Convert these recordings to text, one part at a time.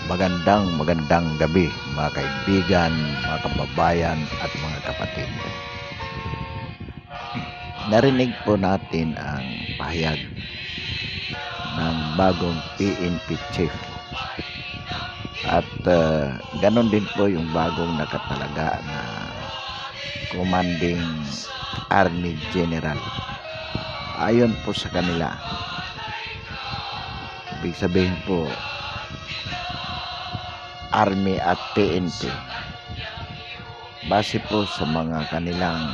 Magandang gabi mga kaibigan, mga kababayan at mga kapatid. Narinig po natin ang pahayag ng bagong PNP chief at ganon din po yung bagong nakatalaga na commanding army general. Ayon po sa kanila, ibig sabihin po Army at PNP, base po sa mga kanilang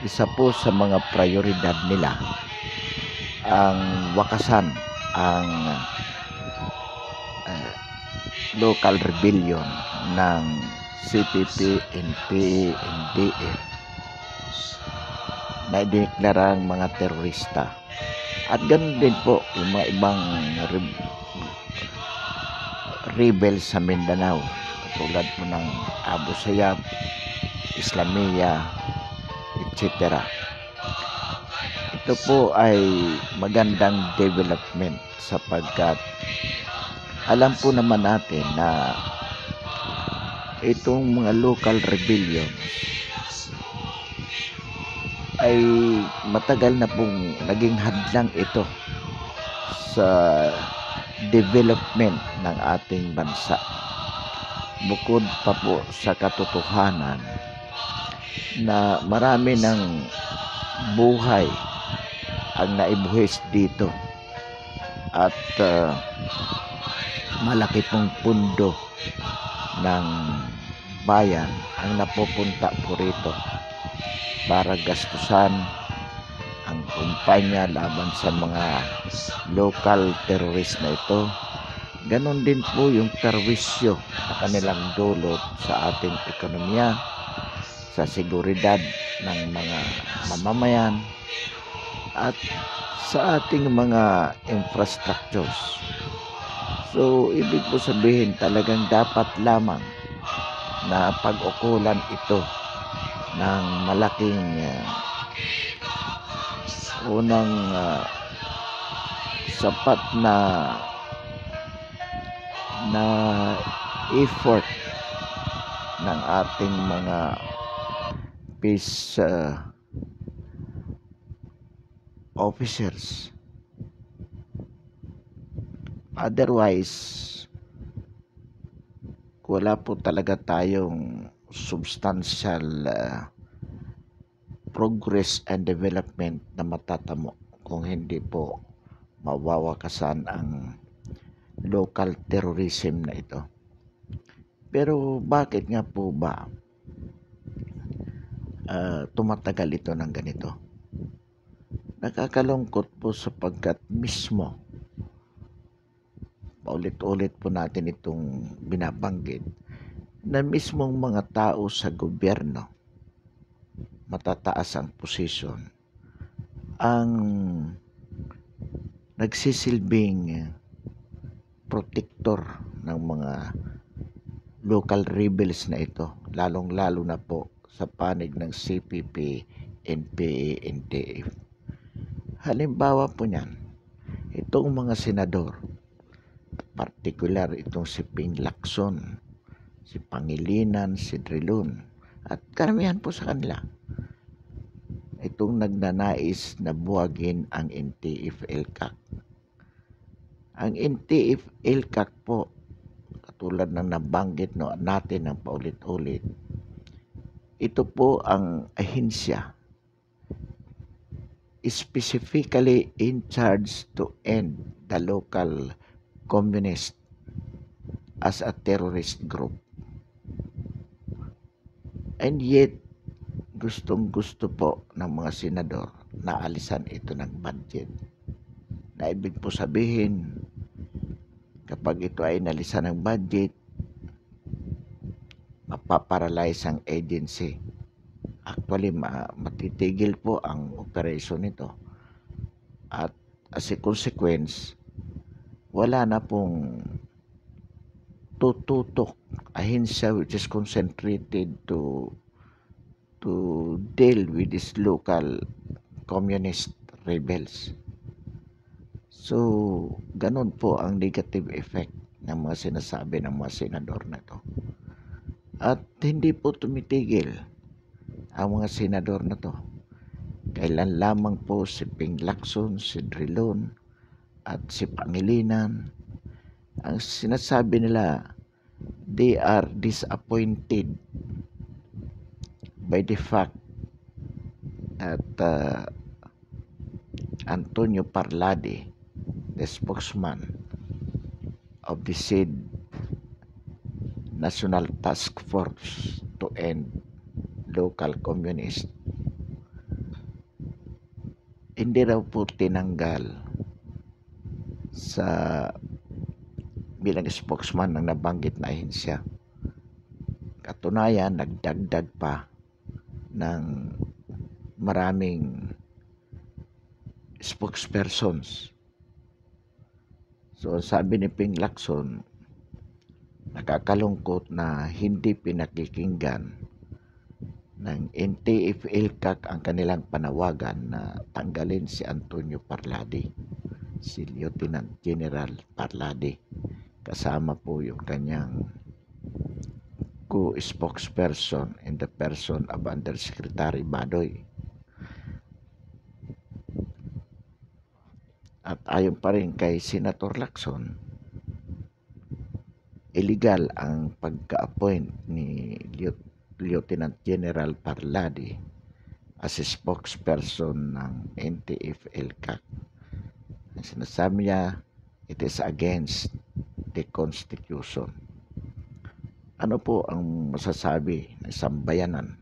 isa po sa mga prioridad nila ang wakasan ang local rebellion ng CPP, NPA, NDF na ideklarang mga terorista. At ganoon din po yung mga ibang rebel sa Mindanao, tulad po ng Abu Sayyaf, Islamia, etc. Ito po ay magandang development sapagkat alam po naman natin na itong mga local rebellions ay matagal na pong naging hadlang ito sa development ng ating bansa. Bukod pa po sa katotohanan na marami ng buhay ang naibuhis dito at malaki pong pundo ng bayan ang napupunta po rito para gastusan ang kumpanya laban sa mga local terrorist na ito. Ganon din po yung perwisyo na kanilang dulot sa ating ekonomiya, sa seguridad ng mga mamamayan at sa ating mga infrastructures. So ibig po sabihin talagang dapat lamang na pag-ukulan ito ng malaking sapat na effort ng ating mga peace officers. Otherwise, wala po talaga tayong substantial progress and development na matatamo kung hindi po mawawakasan ang local terrorism na ito. Pero bakit nga po ba tumatagal ito ng ganito? Nakakalungkot po sapagkat mismo paulit-ulit po natin itong binabanggit na mismong mga tao sa gobyerno, matataas ang posisyon, ang nagsisilbing protector ng mga local rebels na ito, lalong-lalo na po sa panig ng CPP, NPA, NDF. Halimbawa po niyan, itong mga senador, partikular itong si Ping Lacson, si Pangilinan, si Drilon, at karamihan po sa kanila, itong nagnanais na buwagin ang NTF-ELCAC. Ang NTF-ELCAC po, katulad ng nabanggit natin ng paulit-ulit, ito po ang ahensya specifically in charge to end the local communist as a terrorist group. And yet, gustong-gusto po ng mga senador na alisan ito ng budget. Na ibig po sabihin, kapag ito ay nalisan ng budget, mapaparalyze ang agency. Actually, matitigil po ang operation nito. At as a consequence, wala na pong tututok ahensya which is concentrated to deal with these local communist rebels. So, ganun po ang negative effect ng mga sinasabi ng mga senador na to. At hindi po tumitigil ang mga senador na to. Kailan lamang po si Ping Lacson, si Drilon, at si Pangilinan, ang sinasabi nila, they are disappointed by the fact that Antonio Parlade, the spokesman of the said National Task Force to End Local Communist, hindi raw po tinanggal sa bilang spokesman ng nabanggit na ahensya. Katunayan, nagdagdag pa ng maraming spokespersons. So sabi ni Ping Lacson, nakakalungkot na hindi pinakikinggan ng NTF-ELCAC ang kanilang panawagan na tanggalin si Antonio Parlade, si Lieutenant General Parlade. Kasama po yung kanyang co-spokesperson in the person of Undersecretary Badoy. At ayon pa rin kay Senator Lacson, illegal ang pagka-appoint ni Lieutenant General Parlade as a spokesperson ng NTF-ELCAC. Ang sinasabi niya, it is against the Constitution. Ano po ang masasabi ng isang bayanan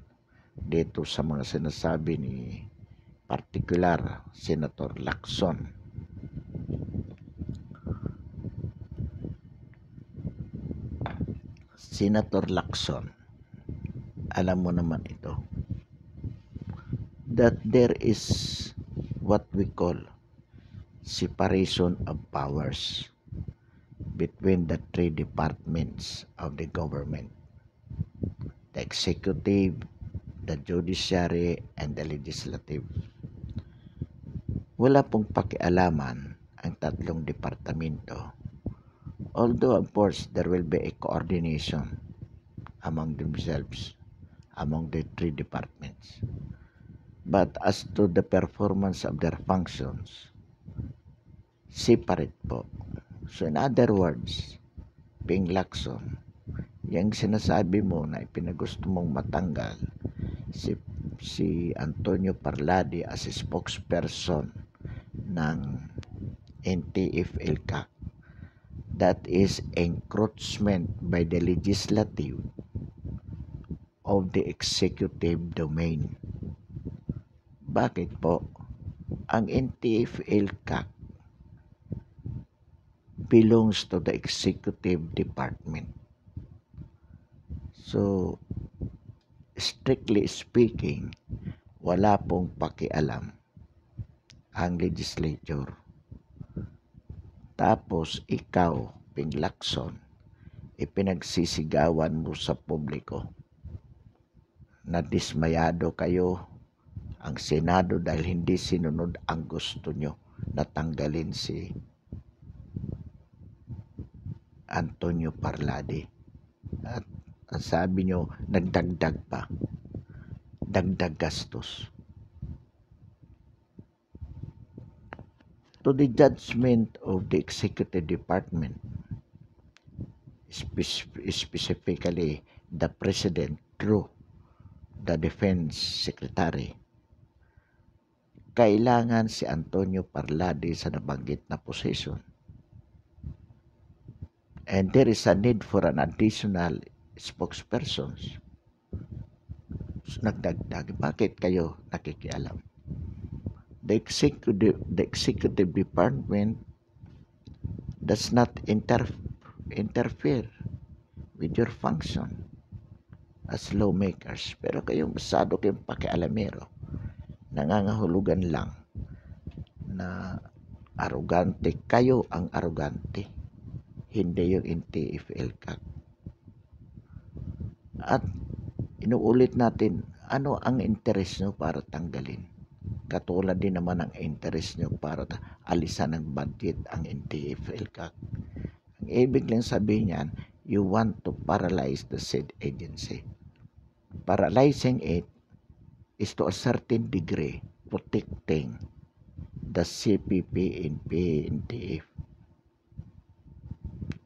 dito sa mga sinasabi ni particular Senator Lacson? Senator Lacson, alam mo naman ito, that there is what we call separation of powers between the three departments of the government: the executive, the judiciary, and the legislative. Wala pong pakialaman ang tatlong departamento. Although of course there will be a coordination among themselves, among the three departments. But as to the performance of their functions, separate po. So in other words, Ping Lacson, yung sinasabi mo na ipinagusto mong matanggal si Antonio Parlade as a spokesperson ng NTF-ELCAC, that is encroachment by the legislative of the executive domain. Bakit po? Ang NTF-ELCAC belongs to the executive department. So, strictly speaking, wala pong pakialam ang legislature. Tapos ikaw, Ping Lacson, ipinagsisigawan mo sa publiko na dismayado kayo ang Senado dahil hindi sinunod ang gusto nyo na tanggalin si Antonio Parlade. At ang sabi nyo, nagdagdag pa, dagdag gastos. To the judgment of the executive department, specifically the president through the defense secretary, kailangan si Antonio Parlade sa nabanggit na position. And there is a need for an additional spokesperson. So, nagdagdag. Bakit kayo nakikialam? The executive department does not interfere with your function as lawmakers. Pero kayong masyado kayong pakialamero. Nangangahulugan lang na arugante. Kayo ang arugante. Hindi yung NTF-ELCAC. At inuulit natin, ano ang interes nyo para tanggalin katulad din naman ng interest nyo para alisan ng budget ang NTF-ELCAC. Ang ibig lang sabihin niyan, you want to paralyze the said agency. Paralyzing it is to a certain degree protecting the CPP, NPA, NTF,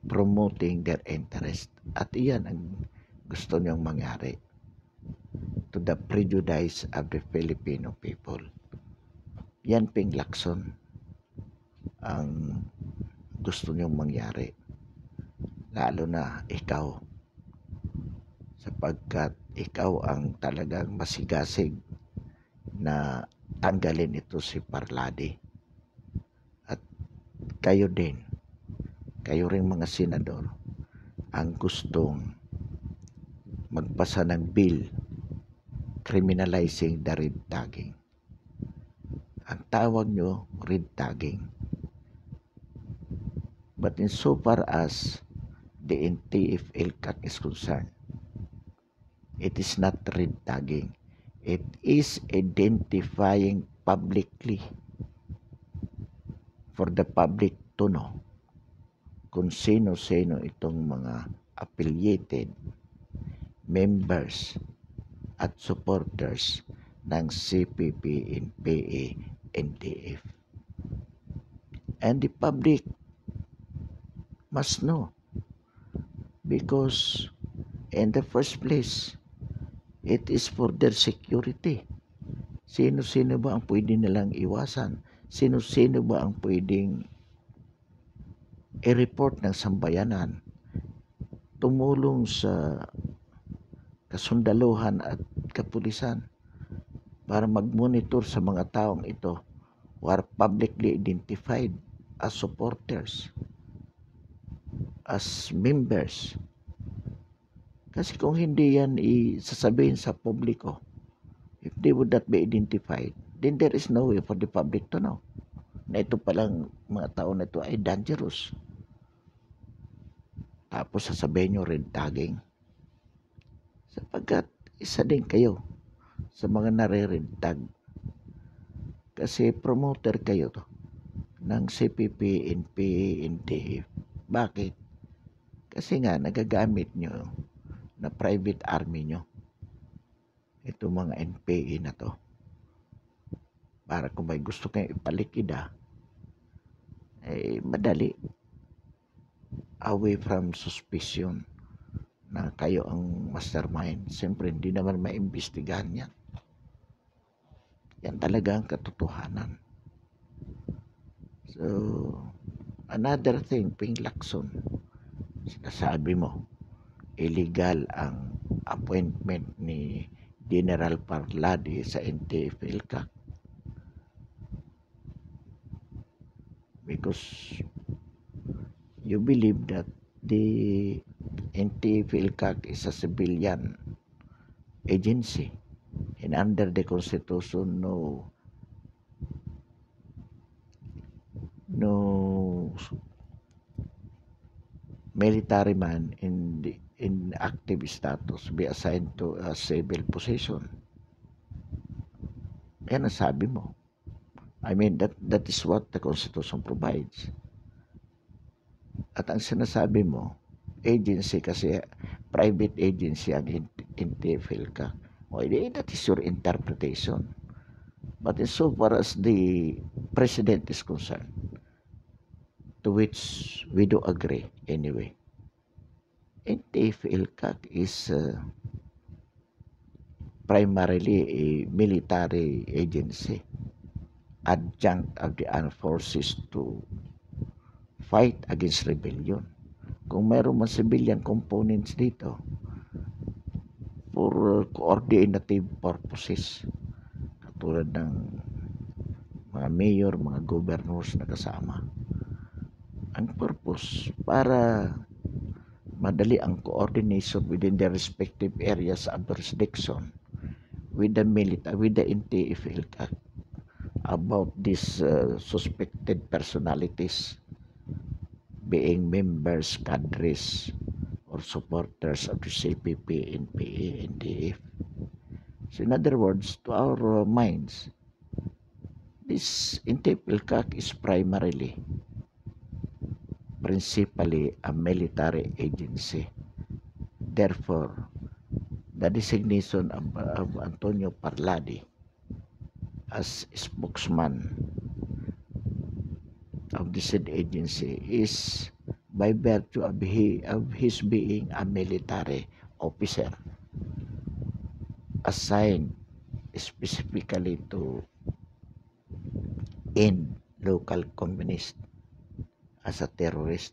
promoting their interest. At iyan ang gusto niyong mangyari to the prejudice of the Filipino people. Yan ping lakson ang gusto niyong mangyari. Lalo na ikaw, sapagkat ikaw ang talagang masigasig na tanggalin ito si Parladi. At kayo din, kayo ring mga senador, ang gustong magpasa ng bill criminalizing the red tagging. Ang tawag nyo, red tagging. But in so far as the NTF-ELCAC is concerned, it is not red tagging. It is identifying publicly for the public to know kung sino-sino itong mga affiliated members at supporters ng CPP, NPA, NTF. And the public must know because in the first place, it is for their security. Sino-sino ba ang pwede nilang iwasan? Sino-sino ba ang pwedeng i-report ng sambayanan? Tumulong sa kasundaluhan at kapulisan para mag-monitor sa mga taong ito who are publicly identified as supporters, as members. Kasi kung hindi yan isasabihin sa publiko, if they would not be identified, then there is no way for the public to know na ito palang mga tao na ito ay dangerous. Tapos sasabihin nyo red tagging. Sapagkat isa din kayo sa mga nare-red tag. Kasi promoter kayo to ng CPP, NPA, NTF. Bakit? Kasi nga nagagamit nyo na private army nyo ito mga NPA na to para kung may gusto kayo ipalikida madali away from suspicion na kayo ang mastermind. Siyempre hindi naman maimbestigahan yan. Yan talaga ang katotohanan. So another thing, Ping Lacson, sinasabi mo illegal ang appointment ni General Parladi sa NTF-ELCAC because you believe that the NTF-ELCAC is a civilian agency and under the Constitution no military man in active status be assigned to a civil position. Yan ang sabi mo. I mean, that is what the Constitution provides. At ang sinasabi mo, agency kasi, private agency ang NTF-ELCAC. Well, that is your interpretation. But in so far as the President is concerned, to which we do agree anyway, NTF-ELCAC is primarily a military agency, adjunct of the armed forces to fight against rebellion. Kung mayroon man civilian components dito for coordinative purposes, katulad ng mga mayor, mga governors na kasama, ang purpose para madali ang coordination within their respective areas of jurisdiction with the military, with the NTF-ELCAC about these suspected personalities being members, cadres, or supporters of the CPP, NPA, NTF. So in other words, to our minds, this Intipilcak is principally a military agency. Therefore, the designation of Antonio Parladi as spokesman of the said agency is by virtue of his being a military officer assigned specifically to end local communists as a terrorist.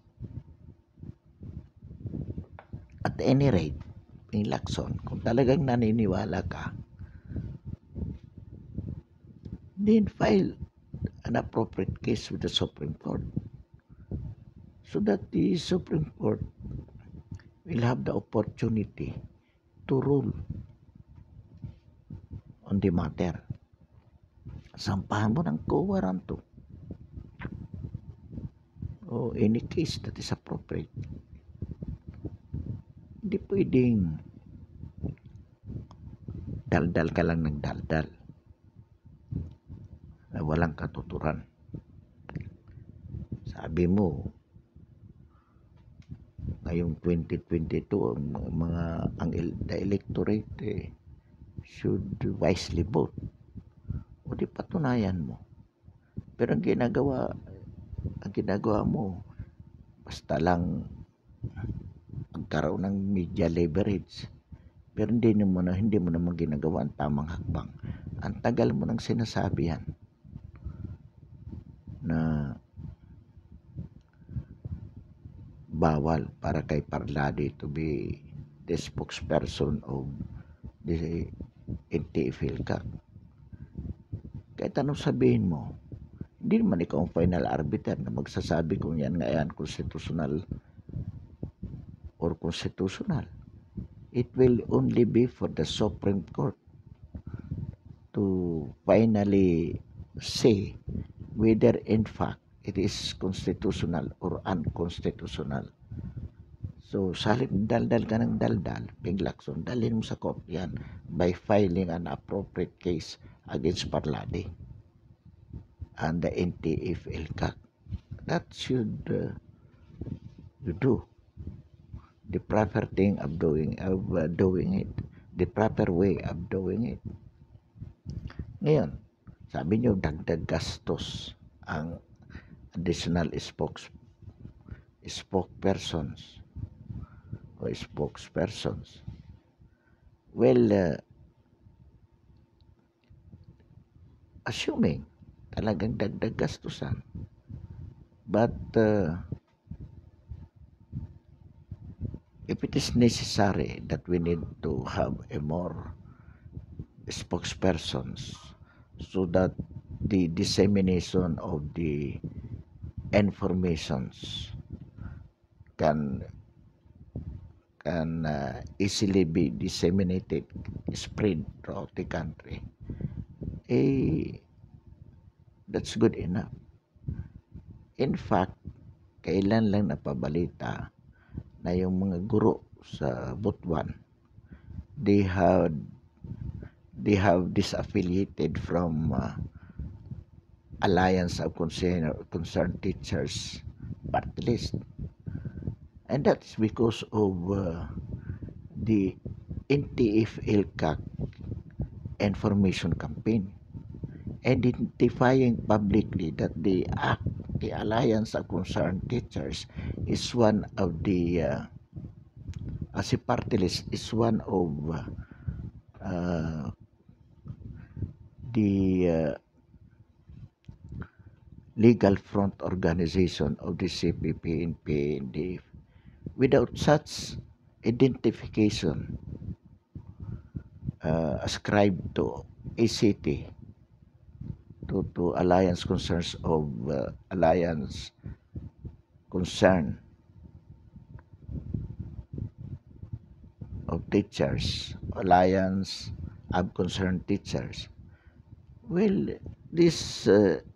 At any rate, Ping Lacson, kung talagang naniniwala ka, then file an appropriate case with the Supreme Court so that the Supreme Court will have the opportunity to rule on the matter. Sampahan mo ng quo warranto o any case that is appropriate. Hindi pwedeng daldal ka lang ng daldal na walang katuturan. Sabi mo, ngayong 2022 the electorate should wisely vote. O di patunayan mo. Pero ang ginagawa mo basta lang magkaroon ng media leverage. Pero hindi mo naman ginagawa ang tamang hakbang. Ang tagal mo nang sinasabi yan na bawal para kay Parladi to be the spokesperson of the Intipilcak. Kahit anong sabihin mo, hindi naman ikaw ang final arbiter na magsasabi kung yan nga yan constitutional or constitutional. It will only be for the Supreme Court to finally say whether in fact it is constitutional or unconstitutional. So, salip daldal ka ng daldal, Ping Lacson, dalhin mo sa court yan by filing an appropriate case against Parladi and the Intipilcak. That should you do. The proper thing of doing it. The proper way of doing it. Ngayon, sabi nyo, dagdag gastos ang additional spokespersons o spokespersons. Well, assuming talagang dagdag gastusan, but if it is necessary that we need to have a more spokespersons so that the dissemination of the informations can easily be disseminated, spread throughout the country, that's good enough. In fact, kailan lang napabalita na yung mga guro sa Butuan, they have disaffiliated from Alliance of Concerned Teachers party list. And that's because of the Intipilcak information campaign, identifying publicly that the Alliance of Concerned Teachers is one of the as a party list is one of the legal front organization of the CPP and PND. Without such identification ascribed to ACT, to Alliance Concerns of Alliance Concern of Teachers, Alliance of Concerned Teachers. Well, this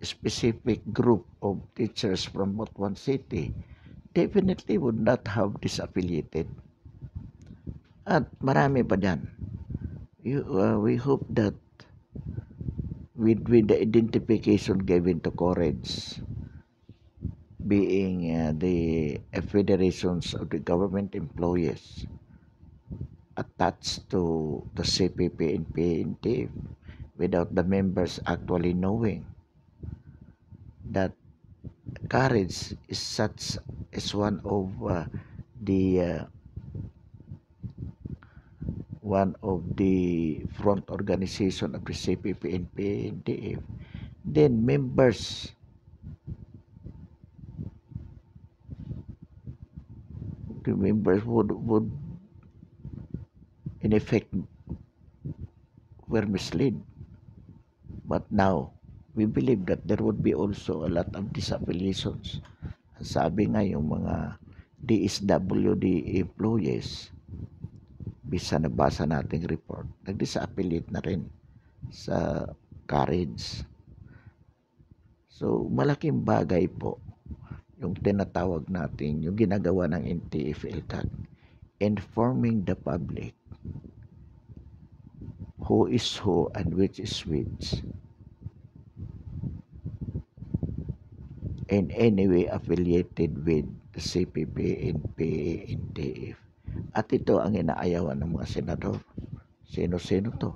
specific group of teachers from Butuan City definitely would not have disaffiliated. At marami pa dyan. We hope that with the identification given to courage, being the federations of the government employees attached to the CPP and PNTF without the members actually knowing that courage is such is the one of the front organization of the CPP and PNTF, then the members would in effect were misled. But now we believe that there would be also a lot of disaffiliations. Sabi nga yung mga DSWD employees, bisa nabasa nating report, nag-disaffiliate na rin sa courage. So malaking bagay po yung tinatawag natin, yung ginagawa ng NTF-ELCAC, informing the public who is who and which is which, in any way affiliated with the CPP and PNTF. At ito ang inaayawan ng mga senador. Sino-sino to?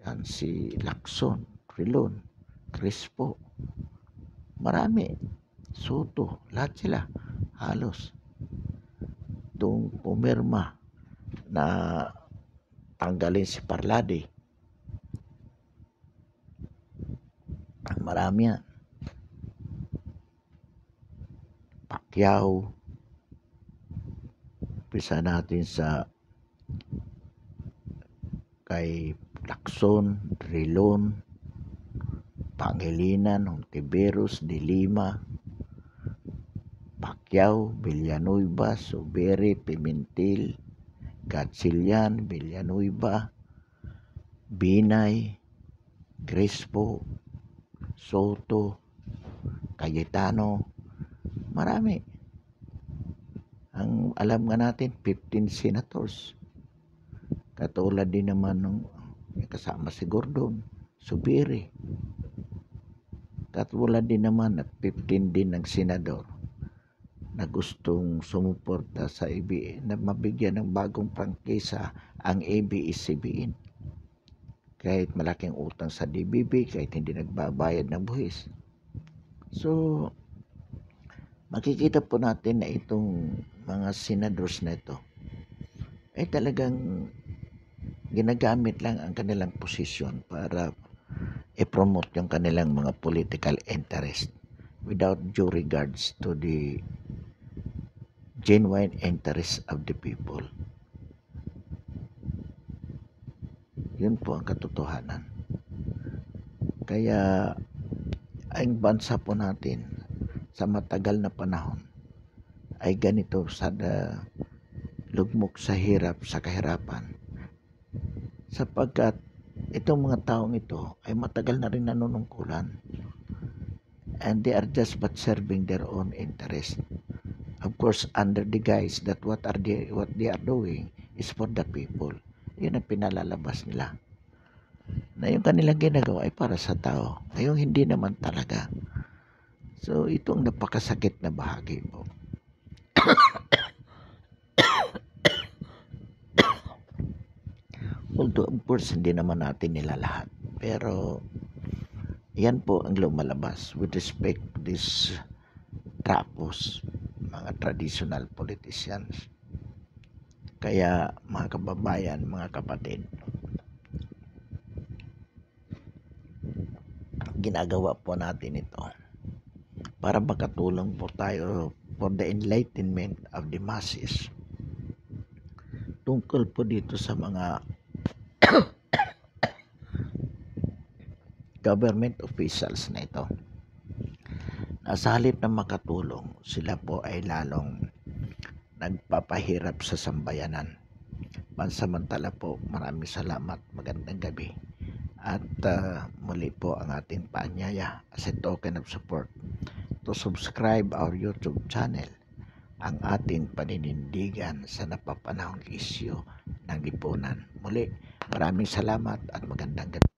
Yan si Lacson, Rilon, Crispo, marami. Soto, lahat sila. Halos. Itong pumirma na tanggalin si Parlade. Marami yan. Pacquiao. Pisa natin sa kay Lacson, Rilon, Pangilinan, Hontiveros, De Lima, Pacquiao, Villanueva, Sobere, Pimentel, Gatchalian, Villanueva, Binay, Crispo, Soto, Cayetano, marami. Ang alam nga natin, 15 senators. Katulad din naman ng kasama si Gordon, Subiri. Katulad din naman at 15 din ng senador na gustong sumuporta sa ABS na mabigyan ng bagong prangkisa ang ABS-CBN. Kahit malaking utang sa DBB, kahit hindi nagbabayad ng buwis. So, makikita po natin na itong mga senadors na ito ay talagang ginagamit lang ang kanilang posisyon para i-promote yung kanilang mga political interest without due regards to the genuine interest of the people. Yun po ang katotohanan. Kaya ang bansa po natin sa matagal na panahon ay ganito, sada lugmok sa hirap, sa kahirapan, sapagkat itong mga taong ito ay matagal na rin nanunungkulan and they are just but serving their own interest, of course under the guise that what they are doing is for the people. Yun ang pinalalabas nila na yung kanilang ginagawa ay para sa tao, ngayong hindi naman talaga. So ito ang napakasakit na bahagi po. Although of course hindi naman natin nila lahat, pero yan po ang lumalabas with respect to this trapos, mga traditional politicians. Kaya mga kababayan, mga kapatid, ginagawa po natin ito para makatulong po tayo for the enlightenment of the masses tungkol po dito sa mga government officials na ito. Sa halip na makatulong, sila po ay lalong nagpapahirap sa sambayanan. Pansamantala po, maraming salamat, magandang gabi. At muli po ang ating paanyaya as a token of support to subscribe our YouTube channel, ang ating paninindigan sa napapanahong isyu ng lipunan. Muli, maraming salamat at magandang gabi.